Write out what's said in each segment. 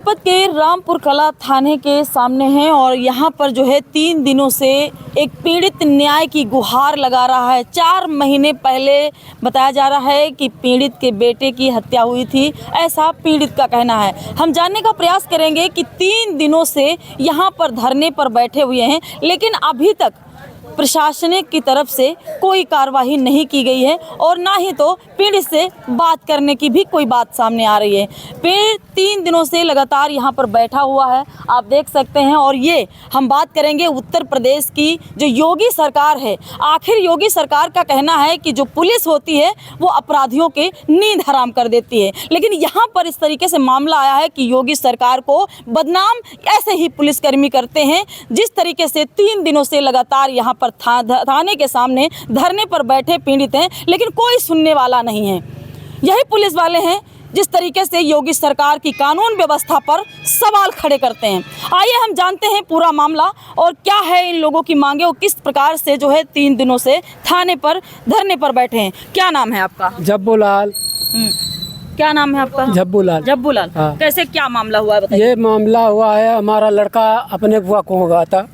जनपद के रामपुर कला थाने के सामने हैं और यहाँ पर जो है 3 दिनों से एक पीड़ित न्याय की गुहार लगा रहा है। 4 महीने पहले बताया जा रहा है कि पीड़ित के बेटे की हत्या हुई थी, ऐसा पीड़ित का कहना है। हम जानने का प्रयास करेंगे कि 3 दिनों से यहाँ पर धरने पर बैठे हुए हैं, लेकिन अभी तक प्रशासन की तरफ से कोई कार्रवाई नहीं की गई है और ना ही तो पीड़ित से बात करने की भी कोई बात सामने आ रही है। पीड़ित 3 दिनों से लगातार यहाँ पर बैठा हुआ है, आप देख सकते हैं। और ये हम बात करेंगे उत्तर प्रदेश की जो योगी सरकार है। आखिर योगी सरकार का कहना है कि जो पुलिस होती है वो अपराधियों के नींद हराम कर देती है, लेकिन यहाँ पर इस तरीके से मामला आया है कि योगी सरकार को बदनाम ऐसे ही पुलिसकर्मी करते हैं। जिस तरीके से 3 दिनों से लगातार यहाँ पर थाने के सामने धरने पर बैठे पीड़ित हैं, लेकिन कोई सुनने वाला नहीं है। यही पुलिस वाले हैं जिस तरीके से योगी सरकार की कानून व्यवस्था पर सवाल खड़े करते हैं। आइए हम जानते हैं पूरा मामला और क्या है इन लोगों की मांगे और किस प्रकार से जो है 3 दिनों से थाने पर धरने पर बैठे हैं। क्या नाम है आपका? जब्बूलाल। क्या नाम है आपका? जब्बूलाल। जब्बूलाल। हाँ। कैसे क्या मामला हुआ है बताइए। ये मामला हुआ है, हमारा लड़का अपने बुआ को हो गया था।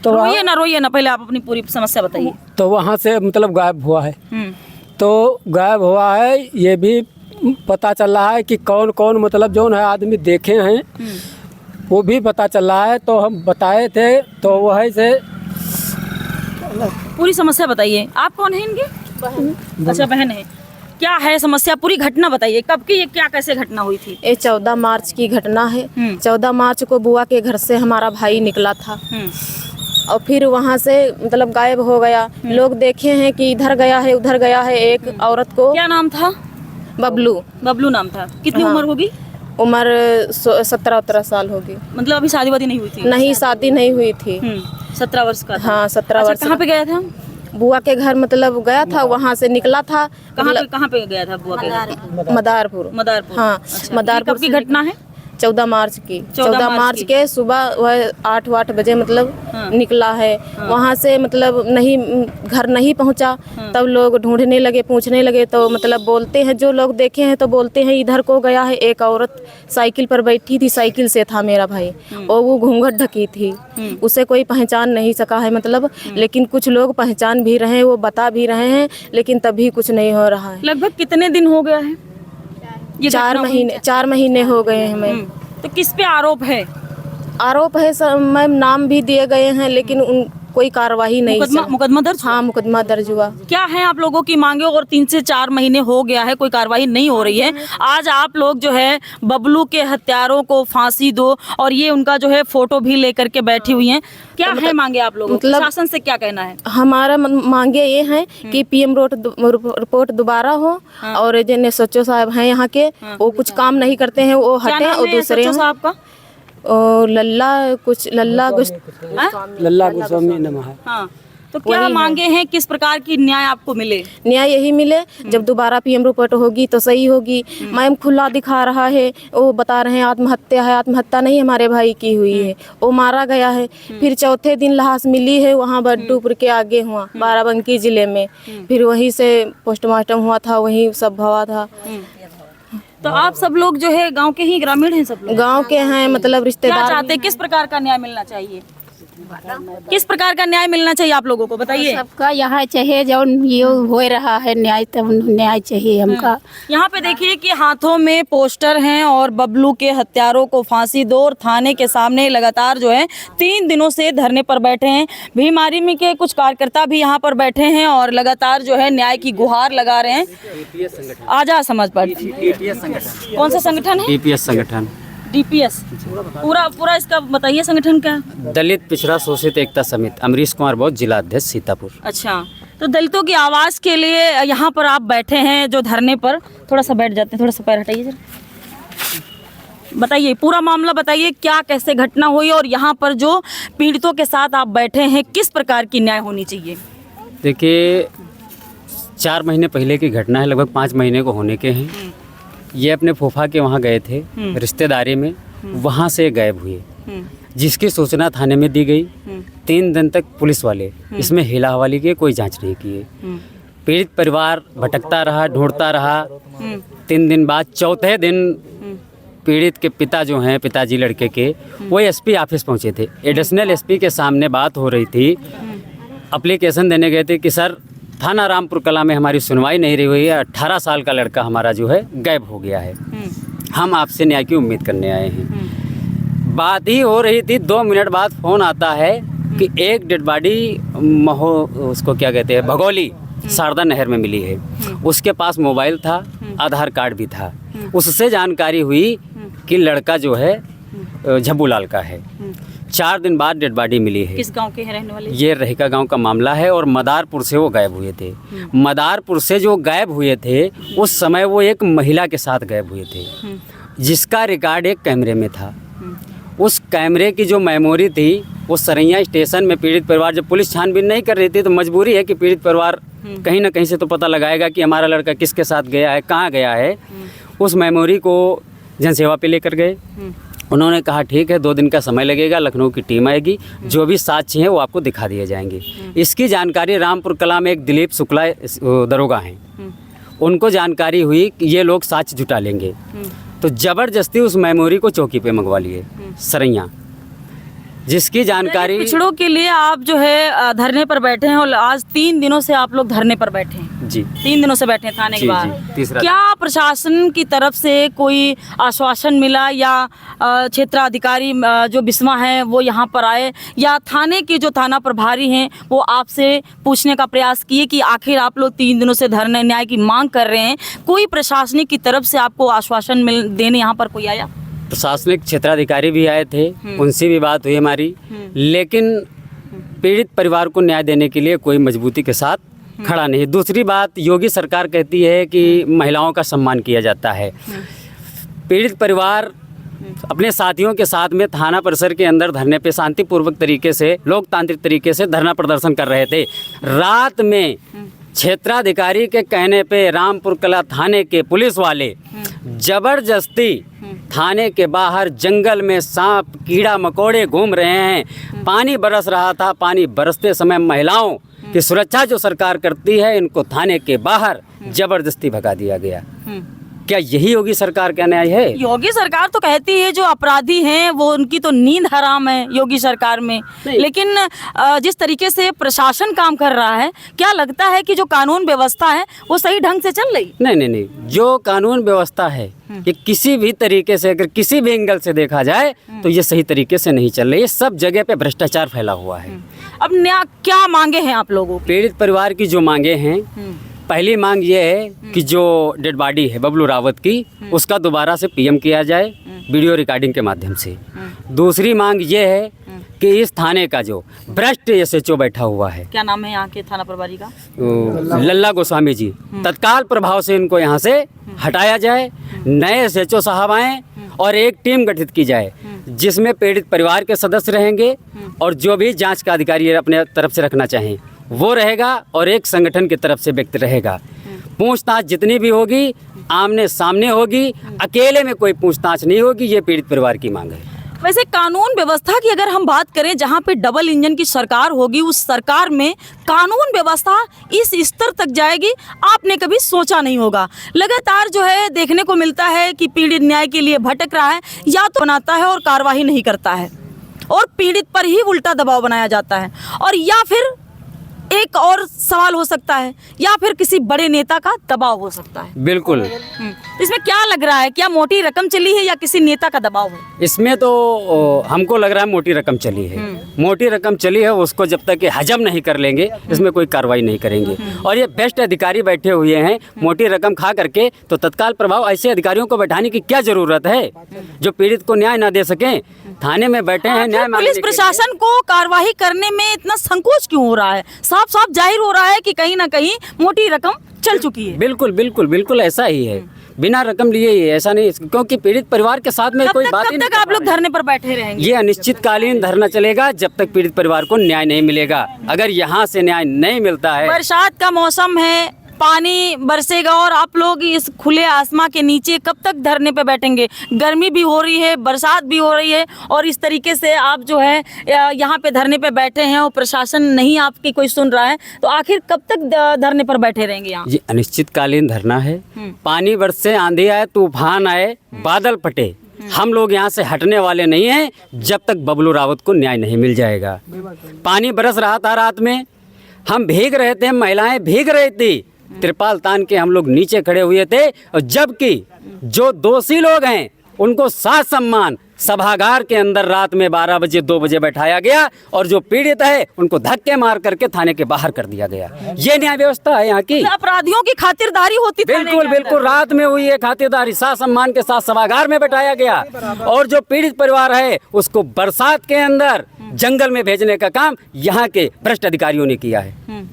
तो रोइए ना, पहले आप अपनी पूरी समस्या बताइए। तो वहाँ से मतलब गायब हुआ है। तो गायब हुआ है, ये भी पता चल रहा है कि कौन कौन मतलब जो है आदमी देखे हैं वो भी पता चल रहा है। तो हम बताए थे तो वही से पूरी समस्या बताइए। आप कौन है इनके? बहन। अच्छा, बहन है। क्या है समस्या, पूरी घटना बताइए। कब की ये क्या कैसे घटना हुई थी? ये 14 मार्च की घटना है। 14 मार्च को बुआ के घर से हमारा भाई निकला था और फिर वहाँ से मतलब गायब हो गया। लोग देखे हैं कि इधर गया है उधर गया है। एक औरत को, क्या नाम था? बबलू। बबलू नाम था। कितनी हाँ। उम्र होगी? उम्र 17-18 साल होगी। मतलब अभी शादी वादी नहीं हुई थी? नहीं, शादी नहीं हुई थी। 17 वर्ष का था। हाँ, 17 वर्ष। कहाँ पे गया था? बुआ के घर मतलब गया था, वहाँ से निकला था। कहाँ पे गया था बुआ के घर? मदारपुर। मदारपुर। हाँ। अच्छा। मदारपुर कब की घटना है? 14 मार्च की। 14 मार्च के सुबह वह 8 बजे मतलब निकला है। वहाँ से मतलब नहीं, घर नहीं पहुँचा। तब लोग ढूंढने लगे, पूछने लगे तो मतलब बोलते हैं, जो लोग देखे हैं तो बोलते हैं इधर को गया है। एक औरत साइकिल पर बैठी थी, साइकिल से था मेरा भाई और वो घूंघट ढकी थी, उसे कोई पहचान नहीं सका है मतलब। लेकिन कुछ लोग पहचान भी रहे हैं, वो बता भी रहे हैं, लेकिन तभी कुछ नहीं हो रहा है। लगभग कितने दिन हो गया है? 4 महीने हो गए हैं। मैम, तो किस पे आरोप है? आरोप है मैम, नाम भी दिए गए हैं, लेकिन कोई कार्रवाई नहीं। मुकदमा दर्ज? हाँ, मुकदमा दर्ज हुआ। क्या है आप लोगों की मांगे? और 3 से 4 महीने हो गया है, कोई कार्रवाई नहीं हो रही है। आज आप लोग जो है बबलू के हत्यारों को फांसी दो और ये उनका जो है फोटो भी लेकर के बैठी हुई हैं। क्या है मांगे आप लोगों? मतलब शासन से क्या कहना है? हमारा मांगे ये है कि PM रिपोर्ट दोबारा हो और जो SHO साहब हैं यहाँ के, वो कुछ काम नहीं करते हैं, वो हटे और दूसरे साहब का लल्ला गोस्वामी नाम है। हाँ, तो क्या मांगे हैं, किस प्रकार की न्याय आपको मिले? न्याय यही मिले, जब दोबारा PM रिपोर्ट होगी तो सही होगी। मैम खुला दिखा रहा है, वो बता रहे हैं आत्महत्या है। आत्महत्या नहीं, हमारे भाई की हुई है, वो मारा गया है। फिर चौथे दिन लाश मिली है वहाँ बड्डूपुर के आगे हुआ, बाराबंकी जिले में। फिर वहीं से पोस्टमार्टम हुआ था, वहीं सब हुआ था। तो आप सब लोग जो है गांव के ही ग्रामीण हैं? सब लोग गांव के हैं, मतलब रिश्तेदार। क्या चाहते हैं, किस प्रकार का न्याय मिलना चाहिए? किस प्रकार का न्याय मिलना चाहिए आप लोगों को बताइए। सबका यहाँ चाहिए, जो ये हो रहा है न्याय, तब न्याय चाहिए हमका। यहाँ पे देखिए कि हाथों में पोस्टर हैं और बबलू के हत्यारों को फांसी दो और थाने के सामने लगातार जो है 3 दिनों से धरने पर बैठे हैं। भीम आर्मी के कुछ कार्यकर्ता भी यहाँ पर बैठे हैं और लगातार जो है न्याय की गुहार लगा रहे हैं। आजाद समाज पार्टी। कौन सा संगठन है? DPS संगठन। DPS पूरा इसका बताइए संगठन क्या? दलित पिछड़ा शोषित एकता समिति, अमरीश कुमार बौद्ध, जिला अध्यक्ष सीतापुर। अच्छा, तो दलितों की आवाज के लिए यहाँ पर आप बैठे हैं जो धरने पर। थोड़ा सा बैठ जाते हैं, थोड़ा सा पैर हटाइए जरा। बताइए पूरा मामला बताइए, क्या कैसे घटना हुई और यहाँ पर जो पीड़ितों के साथ आप बैठे हैं किस प्रकार की न्याय होनी चाहिए? देखिए, 4 महीने पहले की घटना है, लगभग 5 महीने को होने के हैं। ये अपने फूफा के वहाँ गए थे रिश्तेदारी में, वहाँ से गायब हुए, जिसकी सूचना थाने में दी गई। 3 दिन तक पुलिस वाले इसमें हिला हवाली के कोई जांच नहीं किए। पीड़ित परिवार भटकता रहा, ढूंढता रहा। 3 दिन बाद चौथे दिन पीड़ित के पिता जो हैं, पिताजी लड़के के, वो एसपी ऑफिस पहुंचे थे। एडिशनल एसपी के सामने बात हो रही थी, एप्लीकेशन देने गए थे कि सर थाना रामपुर कला में हमारी सुनवाई नहीं रही हुई है, 18 साल का लड़का हमारा जो है गायब हो गया है, हम आपसे न्याय की उम्मीद करने आए हैं। बात ही हो रही थी, 2 मिनट बाद फ़ोन आता है कि एक डेड बॉडी उसको क्या कहते हैं, भगोली शारदा नहर में मिली है। उसके पास मोबाइल था, आधार कार्ड भी था। उससे जानकारी हुई कि लड़का जो है झब्बूलाल का है। 4 दिन बाद डेड बॉडी मिली है। किस गांव के हैं रहने वाले? ये रहिका गांव का मामला है और मदारपुर से वो गायब हुए थे। मदारपुर से जो गायब हुए थे उस समय वो एक महिला के साथ गायब हुए थे, जिसका रिकॉर्ड एक कैमरे में था। उस कैमरे की जो मेमोरी थी वो सरैया स्टेशन में पीड़ित परिवार, जब पुलिस छानबीन नहीं कर रही थी तो मजबूरी है कि पीड़ित परिवार कहीं ना कहीं से तो पता लगाएगा कि हमारा लड़का किसके साथ गया है, कहाँ गया है। उस मेमोरी को जनसेवा पे लेकर गए। उन्होंने कहा ठीक है, 2 दिन का समय लगेगा, लखनऊ की टीम आएगी, जो भी साक्ष्य हैं वो आपको दिखा दिए जाएंगे। इसकी जानकारी रामपुर कला में एक दिलीप शुक्ला दरोगा हैं, उनको जानकारी हुई कि ये लोग साक्ष्य जुटा लेंगे, तो ज़बरदस्ती उस मेमोरी को चौकी पे मंगवा लिए सरैया, जिसकी जानकारी। पिछड़ों के लिए आप जो है धरने पर बैठे हैं और आज 3 दिनों से आप लोग धरने पर बैठे हैं। जी 3 दिनों से बैठे हैं थाने के जी, बाहर। तीसरा। क्या प्रशासन की तरफ से कोई आश्वासन मिला या क्षेत्राधिकारी जो बिस्वा हैं वो यहाँ पर आए, या थाने के जो थाना प्रभारी हैं वो आपसे पूछने का प्रयास किए कि आखिर आप लोग 3 दिनों से धरने न्याय की मांग कर रहे हैं, कोई प्रशासनिक की तरफ से आपको आश्वासन देने यहाँ पर कोई आया? प्रशासनिक क्षेत्राधिकारी भी आए थे, उनसे भी बात हुई हमारी, लेकिन पीड़ित परिवार को न्याय देने के लिए कोई मजबूती के साथ खड़ा नहीं। दूसरी बात, योगी सरकार कहती है कि महिलाओं का सम्मान किया जाता है। पीड़ित परिवार अपने साथियों के साथ में थाना परिसर के अंदर धरने पे शांतिपूर्वक तरीके से, लोकतांत्रिक तरीके से धरना प्रदर्शन कर रहे थे। रात में क्षेत्राधिकारी के कहने पे रामपुर कला थाने के पुलिस वाले जबरदस्ती थाने के बाहर जंगल में सांप कीड़ा मकोड़े घूम रहे हैं। पानी बरस रहा था, पानी बरसते समय महिलाओं की सुरक्षा जो सरकार करती है, इनको थाने के बाहर जबरदस्ती भगा दिया गया। क्या यही योगी सरकार का न्याय है? योगी सरकार तो कहती है जो अपराधी हैं वो उनकी तो नींद हराम है योगी सरकार में, लेकिन जिस तरीके से प्रशासन काम कर रहा है, क्या लगता है कि जो कानून व्यवस्था है वो सही ढंग से चल रही? नहीं, जो कानून व्यवस्था है कि किसी भी तरीके से, अगर किसी भी एंगल से देखा जाए तो ये सही तरीके से नहीं चल रही है। सब जगह पे भ्रष्टाचार फैला हुआ है। अब क्या मांगे हैं आप लोगों की? पीड़ित परिवार की जो मांगे हैं, पहली मांग ये है कि जो डेड बॉडी है बबलू रावत की, उसका दोबारा से पीएम किया जाए वीडियो रिकॉर्डिंग के माध्यम से। दूसरी मांग ये है कि इस थाने का जो भ्रष्ट एसएचओ बैठा हुआ है, क्या नाम है यहाँ के थाना प्रभारी का? लल्ला गोस्वामी जी, तत्काल प्रभाव से इनको यहाँ से हटाया जाए, नए एसएचओ साहब आएँ और एक टीम गठित की जाए जिसमें पीड़ित परिवार के सदस्य रहेंगे और जो भी जांच का अधिकारी अपने तरफ से रखना चाहें वो रहेगा, और एक संगठन की तरफ से व्यक्ति रहेगा। पूछताछ जितनी भी होगी आमने सामने होगी, अकेले में कोई पूछताछ नहीं होगी। ये पीड़ित परिवार की मांग है। वैसे कानून व्यवस्था की अगर हम बात करें, जहाँ पे डबल इंजन की सरकार होगी, उस सरकार में कानून व्यवस्था इस स्तर तक जाएगी आपने कभी सोचा नहीं होगा। लगातार जो है देखने को मिलता है कि पीड़ित न्याय के लिए भटक रहा है, या तो बनाता है और कार्रवाई नहीं करता है और पीड़ित पर ही उल्टा दबाव बनाया जाता है, और या फिर एक और सवाल हो सकता है, या फिर किसी बड़े नेता का दबाव हो सकता है। बिल्कुल। इसमें क्या लग रहा है, क्या मोटी रकम चली है या किसी नेता का दबाव है? इसमें तो हमको लग रहा है मोटी रकम चली है। मोटी रकम चली है, उसको जब तक ये हजम नहीं कर लेंगे इसमें कोई कार्रवाई नहीं करेंगे। और ये बेस्ट अधिकारी बैठे हुए हैं मोटी रकम खा करके, तो तत्काल प्रभाव ऐसे अधिकारियों को बैठाने की क्या जरूरत है जो पीड़ित को न्याय ना दे सके? थाने में बैठे हैं न्याय मांगने पुलिस के लिए। प्रशासन को कार्रवाई करने में इतना संकोच क्यों हो रहा है? साफ साफ जाहिर हो रहा है कि कहीं ना कहीं मोटी रकम चल चुकी है। बिल्कुल ऐसा ही है, बिना रकम लिए ही, ऐसा नहीं, क्योंकि पीड़ित परिवार के साथ में कोई बात ही कब नहीं। तक आप लोग धरने पर बैठे रहेंगे? ये अनिश्चितकालीन धरना चलेगा जब तक पीड़ित परिवार को न्याय नहीं मिलेगा। अगर यहाँ से न्याय नहीं मिलता है, बरसात का मौसम है, पानी बरसेगा और आप लोग इस खुले आसमां के नीचे कब तक धरने पे बैठेंगे? गर्मी भी हो रही है, बरसात भी हो रही है, और इस तरीके से आप जो है यहाँ पे धरने पे बैठे हैं और प्रशासन नहीं आपकी कोई सुन रहा है, तो आखिर कब तक धरने पर बैठे रहेंगे यहाँ? ये अनिश्चितकालीन धरना है। पानी बरसे, आंधी आए, तूफान आए, बादल फटे, हम लोग यहाँ से हटने वाले नहीं हैं जब तक बबलू रावत को न्याय नहीं मिल जाएगा। पानी बरस रहा था रात में, हम भीग रहे थे, महिलाएं भीग रही थी, तिरपाल तान के हम लोग नीचे खड़े हुए थे, और जबकि जो दोषी लोग हैं उनको साथ सम्मान सभागार के अंदर रात में 12 बजे 2 बजे बैठाया गया, और जो पीड़ित है उनको धक्के मार करके थाने के बाहर कर दिया गया। ये न्याय व्यवस्था है यहाँ की। अपराधियों की खातिरदारी होती थाने बिल्कुल के अंदर। बिल्कुल, रात में हुई है खातिरदारी, साथ सम्मान के साथ सभागार में बैठाया गया, और जो पीड़ित परिवार है उसको बरसात के अंदर जंगल में भेजने का काम यहाँ के भ्रष्ट अधिकारियों ने किया है।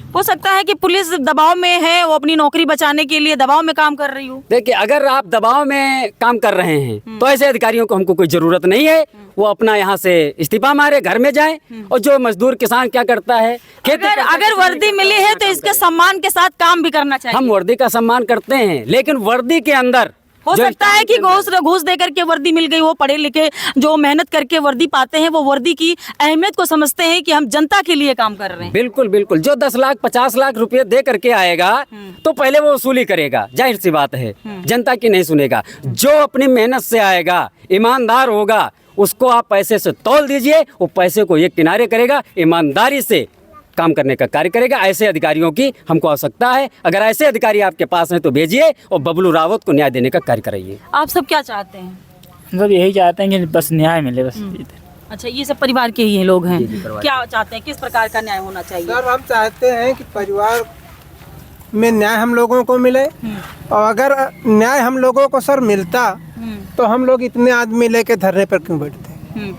हो सकता है कि पुलिस दबाव में है, वो अपनी नौकरी बचाने के लिए दबाव में काम कर रही हो। देखिए, अगर आप दबाव में काम कर रहे हैं तो ऐसे अधिकारियों को हमको कोई जरूरत नहीं है। वो अपना यहाँ से इस्तीफा मारे, घर में जाएं, और जो मजदूर किसान क्या करता है, अगर वर्दी मिली है तो इसके सम्मान के साथ काम भी करना चाहिए। हम वर्दी का सम्मान करते हैं, लेकिन वर्दी के अंदर हो सकता है कि घूस दे करके वर्दी मिल गई, वो पढ़े लिखे जो मेहनत करके वर्दी पाते हैं वो वर्दी की अहमियत को समझते हैं कि हम जनता के लिए काम कर रहे हैं। बिल्कुल बिल्कुल, जो 10 लाख 50 लाख रुपए दे करके आएगा तो पहले वो वसूली करेगा, जाहिर सी बात है, जनता की नहीं सुनेगा। जो अपनी मेहनत से आएगा, ईमानदार होगा, उसको आप पैसे से तौल दीजिए, वो पैसे को एक किनारे करेगा, ईमानदारी से काम करने का कार्य करेगा। ऐसे अधिकारियों की हमको आवश्यकता है। अगर ऐसे अधिकारी आपके पास हैं तो भेजिए, और बबलू रावत को न्याय देने का कार्य कराइए। आप सब क्या चाहते हैं? हम सब यही चाहते हैं कि बस न्याय मिले बस। अच्छा, ये सब परिवार के ही लोग हैं। क्या चाहते हैं, किस प्रकार का न्याय होना चाहिए? सर, हम चाहते हैं कि परिवार में न्याय हम लोगों को मिले, और अगर न्याय हम लोगों को सर मिलता तो हम लोग इतने आदमी लेके धरने पर क्यों बैठते?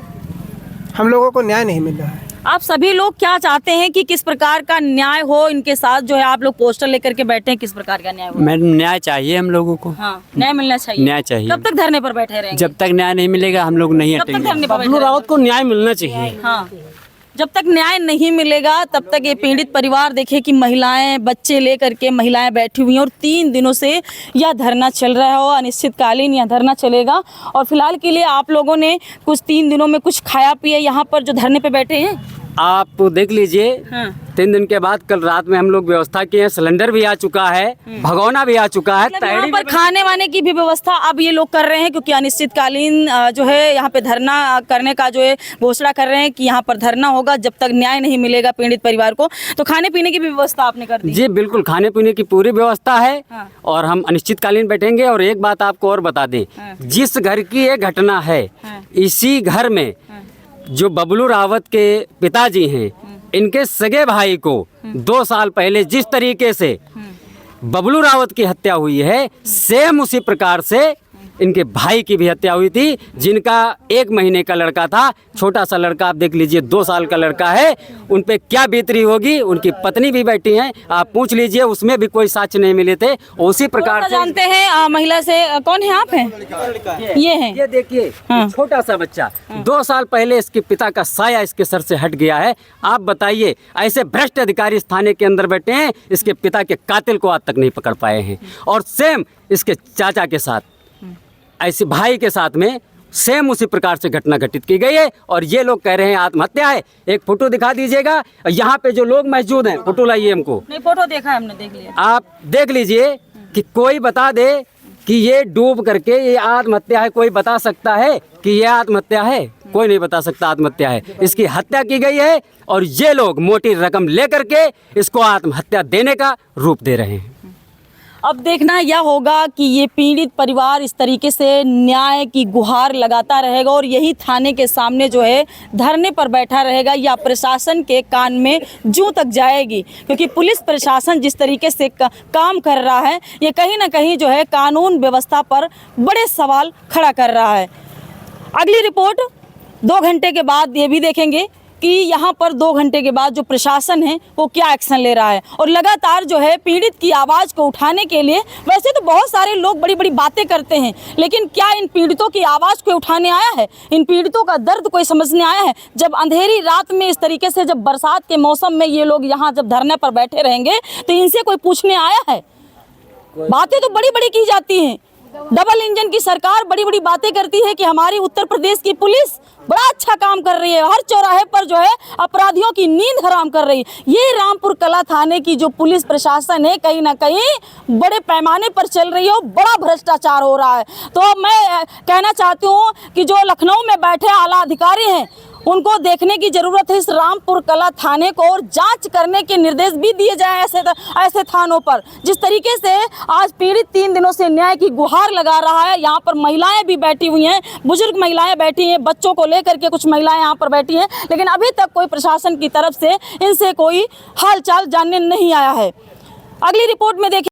हम लोगों को न्याय नहीं मिल रहा है। आप सभी लोग क्या चाहते हैं कि किस प्रकार का न्याय हो? इनके साथ जो है आप लोग पोस्टर लेकर के बैठे हैं, किस प्रकार का न्याय हो? मैडम, न्याय चाहिए हम लोगों को। हाँ, न्याय मिलना चाहिए। न्याय चाहिए। कब तक धरने पर बैठे रहेंगे? जब तक न्याय नहीं मिलेगा हम लोग नहीं तब तक हटेंगे। धरने पर बैठे बबलू रावत रहेंगे। को न्याय मिलना चाहिए। हाँ, जब तक न्याय नहीं मिलेगा तब तक ये पीड़ित परिवार देखिए कि महिलाएं बच्चे लेकर के महिलाएं बैठी हुई हैं, और 3 दिनों से यह धरना चल रहा है, और अनिश्चितकालीन यह धरना चलेगा। और फिलहाल के लिए आप लोगों ने कुछ 3 दिनों में कुछ खाया पिया यहाँ पर जो धरने पे बैठे हैं? आप देख लीजिए, हाँ। 3 दिन के बाद कल रात में हम लोग व्यवस्था किए हैं, सिलेंडर भी आ चुका है, भगोना भी आ चुका है, मतलब यहाँ पर खाने वाने की भी व्यवस्था अब ये लोग कर रहे हैं, क्योंकि अनिश्चितकालीन जो है यहाँ पे धरना करने का जो है घोषणा कर रहे हैं कि यहाँ पर धरना होगा जब तक न्याय नहीं मिलेगा पीड़ित परिवार को। तो खाने पीने की भी व्यवस्था आपने कर दी? जी बिल्कुल, खाने पीने की पूरी व्यवस्था है। हाँ। और हम अनिश्चितकालीन बैठेंगे। और एक बात आपको और बता दें, जिस घर की ये घटना है, इसी घर में जो बबलू रावत के पिताजी हैं, इनके सगे भाई को 2 साल पहले जिस तरीके से बबलू रावत की हत्या हुई है, सेम उसी प्रकार से इनके भाई की भी हत्या हुई थी, जिनका 1 महीने का लड़का था, छोटा सा लड़का, आप देख लीजिए 2 साल का लड़का है। उन पे क्या बीतरी होगी, उनकी पत्नी भी बैठी हैं, आप पूछ लीजिए, उसमें भी कोई साक्ष्य नहीं मिले थे। उसी प्रकार से जानते हैं महिला से, कौन है आप हैं? ये हैं। ये देखिए, छोटा सा बच्चा, 2 साल पहले इसके पिता का साया इसके सर से हट गया है। आप बताइए, ऐसे भ्रष्ट अधिकारी इस थाने के अंदर बैठे हैं, इसके पिता के कातिल को आज तक नहीं पकड़ पाए हैं। और सेम इसके चाचा के साथ, ऐसे भाई के साथ में सेम उसी प्रकार से घटना घटित की गई है, और ये लोग कह रहे हैं आत्महत्या है। एक फोटो दिखा दीजिएगा, यहाँ पे जो लोग मौजूद हैं, फोटो लाइए हमको। नहीं, फोटो देखा है हमने, देख लिया। आप देख लीजिए कि कोई बता दे कि ये डूब करके ये आत्महत्या है। कोई बता सकता है कि ये आत्महत्या है? कोई नहीं बता सकता आत्महत्या है। इसकी हत्या की गई है, और ये लोग मोटी रकम लेकर के इसको आत्महत्या देने का रूप दे रहे हैं। अब देखना यह होगा कि ये पीड़ित परिवार इस तरीके से न्याय की गुहार लगाता रहेगा, और यही थाने के सामने जो है धरने पर बैठा रहेगा, या प्रशासन के कान में जूं तक जाएगी, क्योंकि पुलिस प्रशासन जिस तरीके से काम कर रहा है, ये कहीं ना कहीं जो है कानून व्यवस्था पर बड़े सवाल खड़ा कर रहा है। अगली रिपोर्ट 2 घंटे के बाद ये भी देखेंगे कि यहाँ पर 2 घंटे के बाद जो प्रशासन है वो क्या एक्शन ले रहा है, और लगातार जो है पीड़ित की आवाज़ को उठाने के लिए, वैसे तो बहुत सारे लोग बड़ी बड़ी बातें करते हैं, लेकिन क्या इन पीड़ितों की आवाज़ को उठाने आया है? इन पीड़ितों का दर्द कोई समझने आया है? जब अंधेरी रात में इस तरीके से, जब बरसात के मौसम में ये लोग यहाँ जब धरने पर बैठे रहेंगे तो इनसे कोई पूछने आया है? बातें तो बड़ी बड़ी की जाती हैं, डबल इंजन की सरकार बड़ी बड़ी बातें करती है कि हमारी उत्तर प्रदेश की पुलिस बड़ा अच्छा काम कर रही है, हर चौराहे पर जो है अपराधियों की नींद हराम कर रही है। ये रामपुर कला थाने की जो पुलिस प्रशासन है कहीं ना कहीं बड़े पैमाने पर चल रही है, बड़ा भ्रष्टाचार हो रहा है। तो मैं कहना चाहती हूँ कि जो लखनऊ में बैठे आला अधिकारी हैं उनको देखने की जरूरत है इस रामपुर कला थाने को, और जांच करने के निर्देश भी दिए जाएं ऐसे थानों पर। जिस तरीके से आज पीड़ित 3 दिनों से न्याय की गुहार लगा रहा है, यहाँ पर महिलाएं भी बैठी हुई हैं, बुजुर्ग महिलाएं बैठी हैं, बच्चों को लेकर के कुछ महिलाएं यहाँ पर बैठी हैं, लेकिन अभी तक कोई प्रशासन की तरफ से इनसे कोई हालचाल जानने नहीं आया है। अगली रिपोर्ट में देखिए।